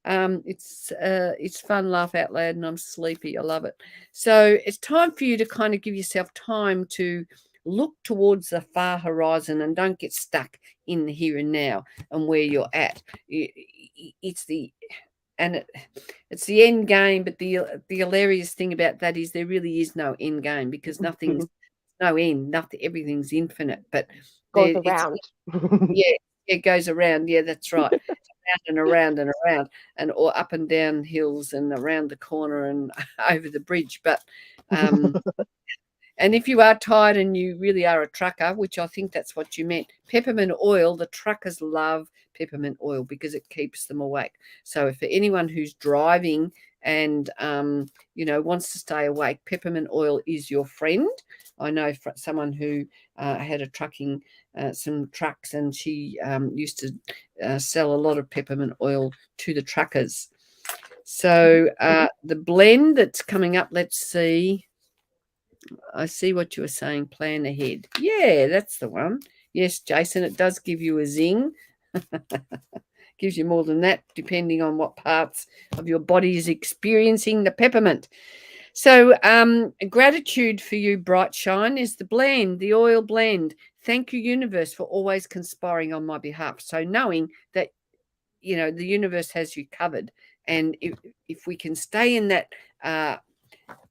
It's fun, laugh out loud, and I'm sleepy. I love it. So it's time for you to kind of give yourself time to look towards the far horizon and don't get stuck in the here and now and where you're at. It's the end game, but the hilarious thing about that is there really is no end game, because nothing's no end, nothing, everything's infinite, but goes around. It goes around. Yeah, that's right. Around and around and around, and or up and down hills and around the corner and over the bridge. But and if you are tired and you really are a trucker, which I think that's what you meant, peppermint oil, the truckers love peppermint oil because it keeps them awake. So for anyone who's driving and, wants to stay awake, peppermint oil is your friend. I know someone who had some trucks, and she used to sell a lot of peppermint oil to the truckers. So the blend that's coming up, let's see. I see what you were saying, plan ahead. Yeah, that's the one. Yes, Jason, it does give you a zing. Gives you more than that, depending on what parts of your body is experiencing the peppermint. So gratitude for you, Bright Shine, is the blend, the oil blend. Thank you, universe, for always conspiring on my behalf. So knowing that, the universe has you covered. And if we can stay in that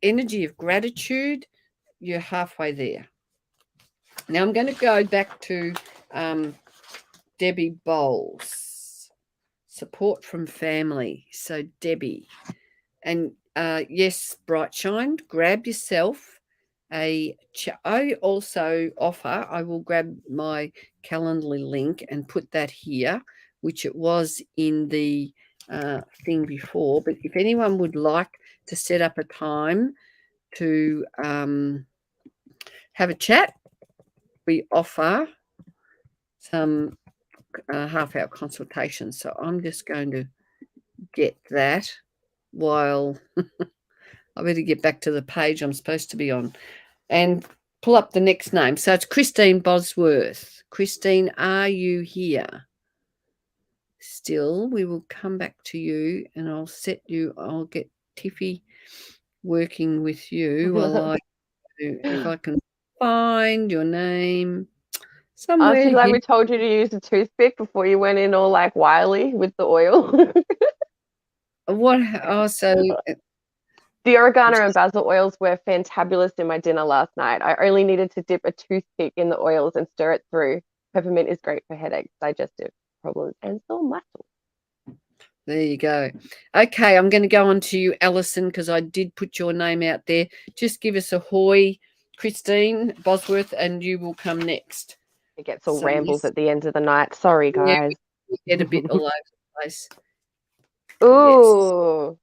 energy of gratitude, you're halfway there. Now I'm going to go back to Debbie Bowles, support from family. So Debbie, and yes, Bright Shine, grab yourself I also offer, I will grab my Calendly link and put that here, which it was in the thing before. But if anyone would like to set up a time to have a chat, we offer some half-hour consultations. So I'm just going to get that while I better get back to the page I'm supposed to be on and pull up the next name. So it's Christine Bosworth. Christine, are you here? Still, we will come back to you, and I'll get Tiffy working with you while if I can find your name somewhere. Aren't you glad we told you to use a toothpick before you went in all like wily with the oil? What? Oh, so the oregano and basil oils were fantabulous in my dinner last night. I only needed to dip a toothpick in the oils and stir it through. Peppermint is great for headaches, digestive problems, and sore muscles. There you go. Okay, I'm going to go on to you, Alison, because I did put your name out there. Just give us a hoy, Christine Bosworth, and you will come next. It gets all rambles at the end of the night. Sorry, guys. Yeah, we get a bit all over the place. Yes. Ooh,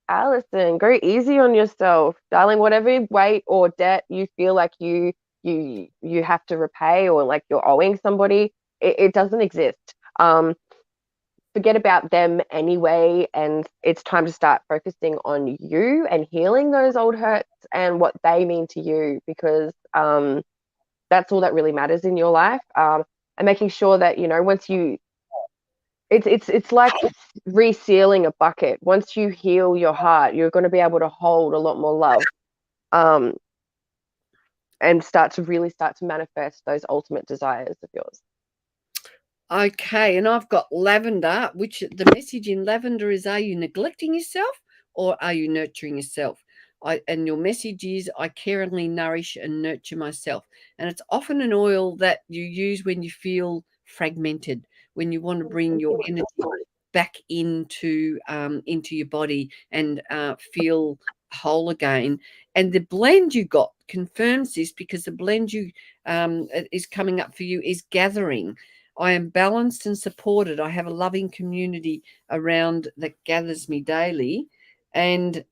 Alison, go easy on yourself, darling. Whatever weight or debt you feel like you have to repay, or like you're owing somebody, it doesn't exist. Forget about them anyway, and it's time to start focusing on you and healing those old hurts and what they mean to you, because that's all that really matters in your life. And making sure that, you know, once you it's like resealing a bucket. Once you heal your heart, you're going to be able to hold a lot more love, um, and start to manifest those ultimate desires of yours. Okay, and I've got lavender, which the message in lavender is, are you neglecting yourself or are you nurturing yourself? And your message is, I caringly nourish and nurture myself. And it's often an oil that you use when you feel fragmented, when you want to bring your energy back into your body and feel whole again. And the blend you got confirms this, because the blend you is coming up for you is gathering. I am balanced and supported. I have a loving community around that gathers me daily. And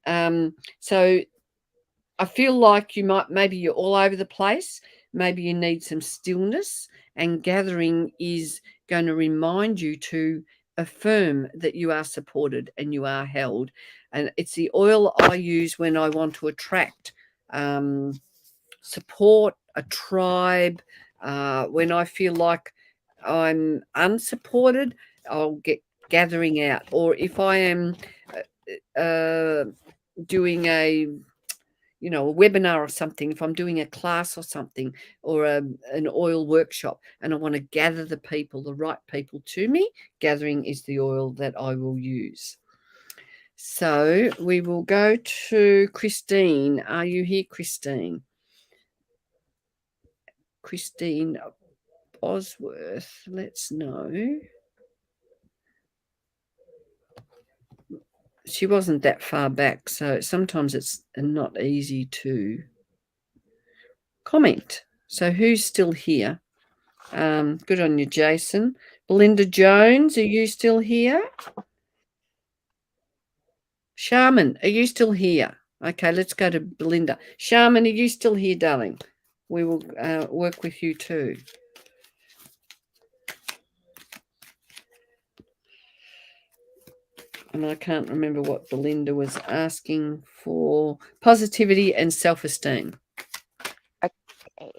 so I feel like maybe you're all over the place. Maybe you need some stillness, and gathering is going to remind you to affirm that you are supported and you are held. And it's the oil I use when I want to attract support, a tribe. When I feel like I'm unsupported, I'll get gathering out. Or if I am doing a webinar or something, if I'm doing a class or something, or an oil workshop, and I want to gather the right people to me, gathering is the oil that I will use. So we will go to Christine. Are you here, Christine? Christine Bosworth, let's know. She wasn't that far back, so sometimes it's not easy to comment. So who's still here? Good on you, Jason. Belinda Jones, are you still here? Shaman, are you still here? Okay, let's go to Belinda. Shaman, are you still here, darling? We will work with you too. And I can't remember what Belinda was asking for. Positivity and self-esteem. Okay.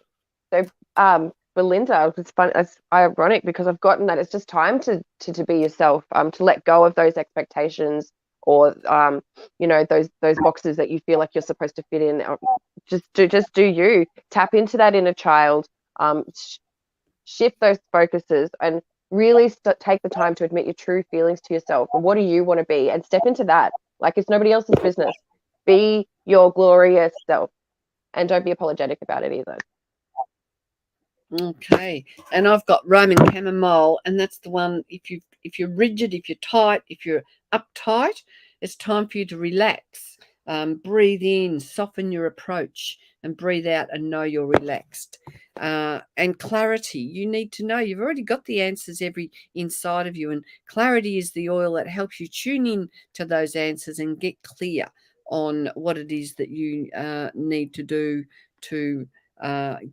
So, Belinda, it's fun. It's ironic because I've gotten that it's just time to be yourself, to let go of those expectations, or those boxes that you feel like you're supposed to fit in. Just do you. Tap into that inner child, shift those focuses, and really take the time to admit your true feelings to yourself. And what do you want to be? And step into that. Like it's nobody else's business. Be your glorious self, and don't be apologetic about it either. Okay, and I've got Roman chamomile, and that's the one. If you're rigid, if you're tight, if you're uptight, it's time for you to relax. Breathe in, soften your approach, and breathe out and know you're relaxed. And clarity, you need to know you've already got the answers inside of you, and clarity is the oil that helps you tune in to those answers and get clear on what it is that you need to do to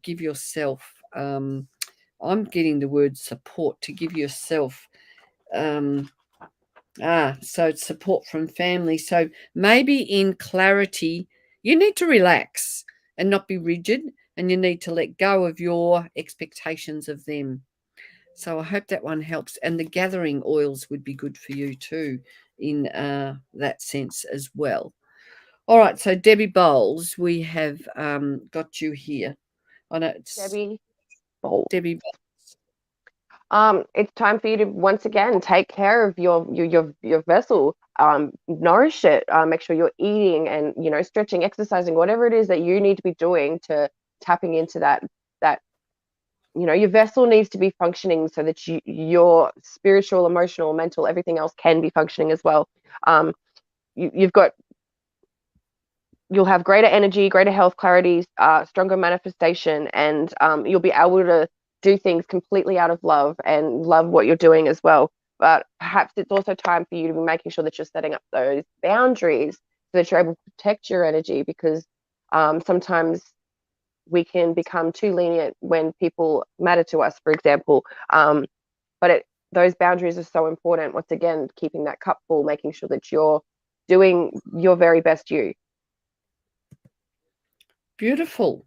give yourself. I'm getting the word support, to give yourself. So it's support from family. So maybe in clarity, you need to relax and not be rigid, and you need to let go of your expectations of them. So I hope that one helps. And the gathering oils would be good for you too, in that sense as well. All right. So Debbie Bowles, we have got you here. I know it's Debbie Bold. Debbie Bowles. It's time for you to once again take care of your vessel. Nourish it. Make sure you're eating and stretching, exercising, whatever it is that you need to be doing to tapping into that. Your vessel needs to be functioning so that your spiritual, emotional, mental, everything else can be functioning as well. You'll have greater energy, greater health, clarity, stronger manifestation, and you'll be able to do things completely out of love and love what you're doing as well. but perhaps it's also time for you to be making sure that you're setting up those boundaries so that you're able to protect your energy, because sometimes we can become too lenient when people matter to us, for example. But those boundaries are so important. Once again, keeping that cup full, making sure that you're doing your very best you. Beautiful.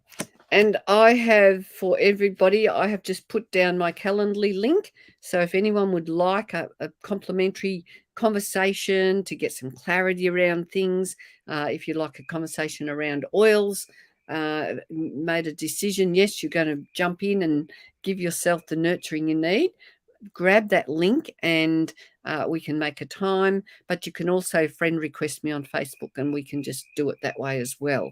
And I have, for everybody, I have just put down my Calendly link. So if anyone would like a complimentary conversation to get some clarity around things, if you like a conversation around oils, made a decision, yes, you're going to jump in and give yourself the nurturing you need, grab that link and we can make a time. But you can also friend request me on Facebook and we can just do it that way as well.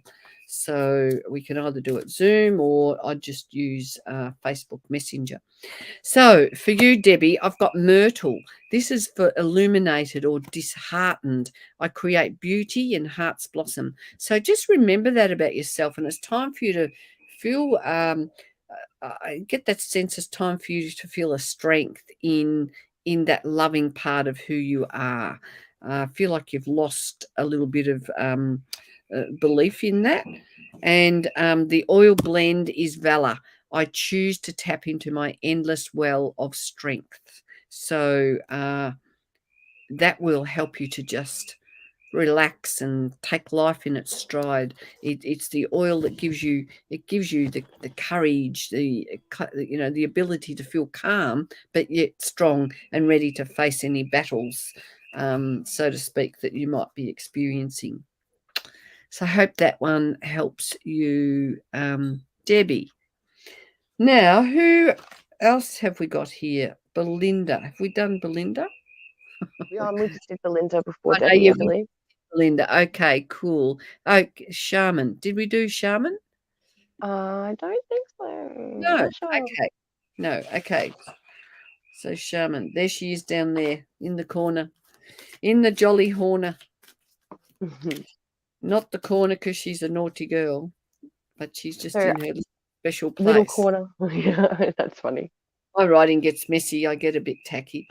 So we can either do it Zoom or I just use Facebook Messenger. So for you, Debbie, I've got myrtle. This is for illuminated or disheartened. I create beauty and hearts blossom. So just remember that about yourself. And it's time for you to feel, I get that sense it's time for you to feel a strength in that loving part of who you are. I feel like you've lost a little bit of belief in that. And the oil blend is Valor. I choose to tap into my endless well of strength. So that will help you to just relax and take life in its stride. It's the oil that gives you the courage, the ability to feel calm but yet strong and ready to face any battles, so to speak, that you might be experiencing. So I hope that one helps you, Debbie. Now, who else have we got here? Belinda. Have we done Belinda? We just did Belinda before I know Debbie, I you, believe. Belinda. Okay, cool. Oh, Shaman. Did we do Shaman? I don't think so. No. I'm not sure. Okay. No. Okay. So Shaman. There she is down there in the corner. In the jolly corner. Not the corner because she's a naughty girl, but she's just So in her special little place. corner. Yeah, that's funny. My writing gets messy. I get a bit tacky.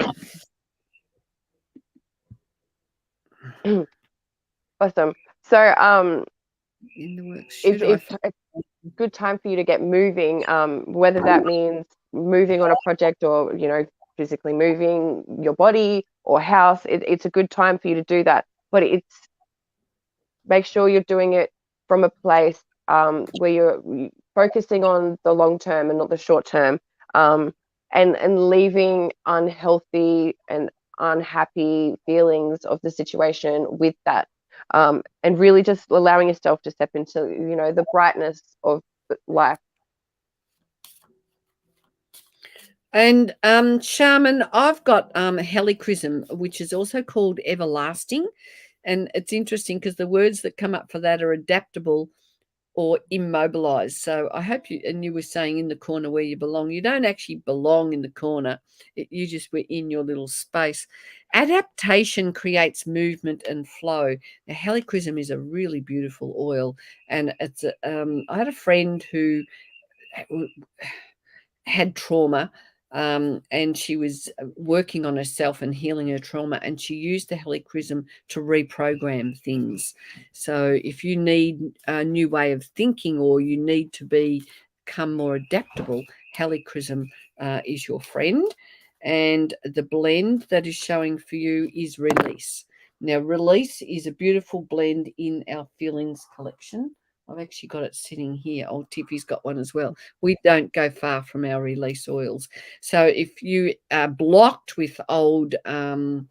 Awesome. So In the works. it's Should I? it's a good time for you to get moving, whether that means moving on a project or, physically moving your body or house. It's a good time for you to do that, but it's make sure you're doing it from a place where you're focusing on the long term and not the short term, and leaving unhealthy and unhappy feelings of the situation with that, and really just allowing yourself to step into the brightness of life. And Shaman, I've got helichrysum, which is also called everlasting. And it's interesting because the words that come up for that are adaptable or immobilized. So I hope you were saying in the corner where you belong. You don't actually belong in the corner. You just were in your little space. Adaptation creates movement and flow. The helichrysum is a really beautiful oil. And I had a friend who had trauma, and she was working on herself and healing her trauma, and she used the helichrysum to reprogram things. So if you need a new way of thinking or you need to become more adaptable, helichrysum is your friend. And the blend that is showing for you is Release. Now, Release is a beautiful blend in our Feelings collection. I've actually got it sitting here. Old Tiffy's got one as well. We don't go far from our Release oils. So if you are blocked with old, I'm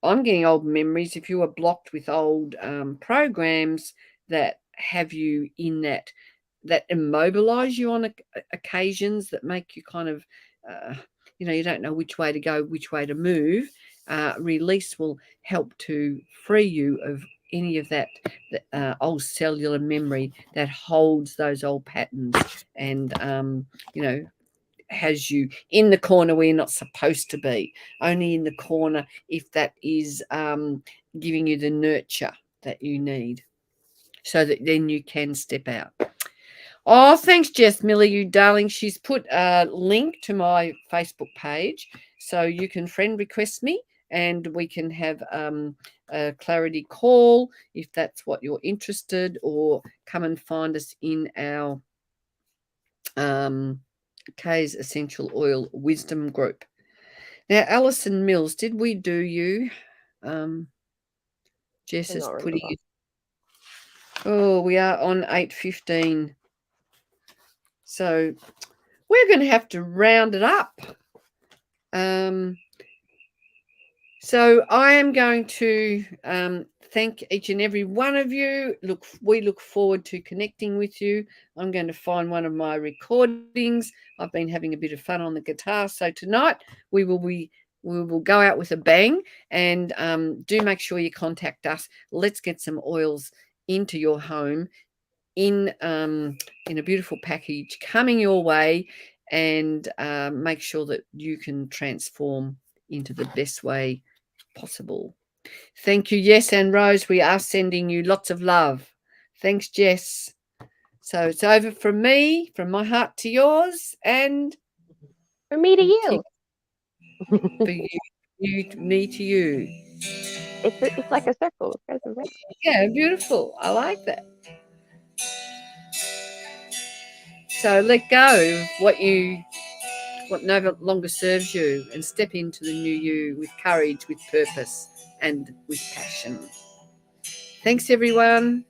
getting old memories. If you are blocked with old programs that have you in that immobilize you on occasions, that make you kind of, you don't know which way to go, which way to move, Release will help to free you of any of that old cellular memory that holds those old patterns and, has you in the corner where you're not supposed to be, only in the corner if that is giving you the nurture that you need so that then you can step out. Oh, thanks, Jess Miller, you darling. She's put a link to my Facebook page. So you can friend request me, and we can have a clarity call if that's what you're interested, or come and find us in our Kay's Essential Oil Wisdom Group. Now, Alison Mills, did we do you? Jess is putting it. Oh, we are on 8:15. So we're going to have to round it up. So I am going to thank each and every one of you. We look forward to connecting with you. I'm going to find one of my recordings. I've been having a bit of fun on the guitar. So tonight we will go out with a bang, and do make sure you contact us. Let's get some oils into your home in a beautiful package coming your way, and make sure that you can transform into the best way possible. Thank you, Yes and Rose. We are sending you lots of love. Thanks, Jess. So it's over from me, from my heart to yours, and From me to you. for you, me to you. It's like a circle. It goes around. Yeah, beautiful. I like that. So let go of what no longer serves you, and step into the new you with courage, with purpose, and with passion. Thanks, everyone.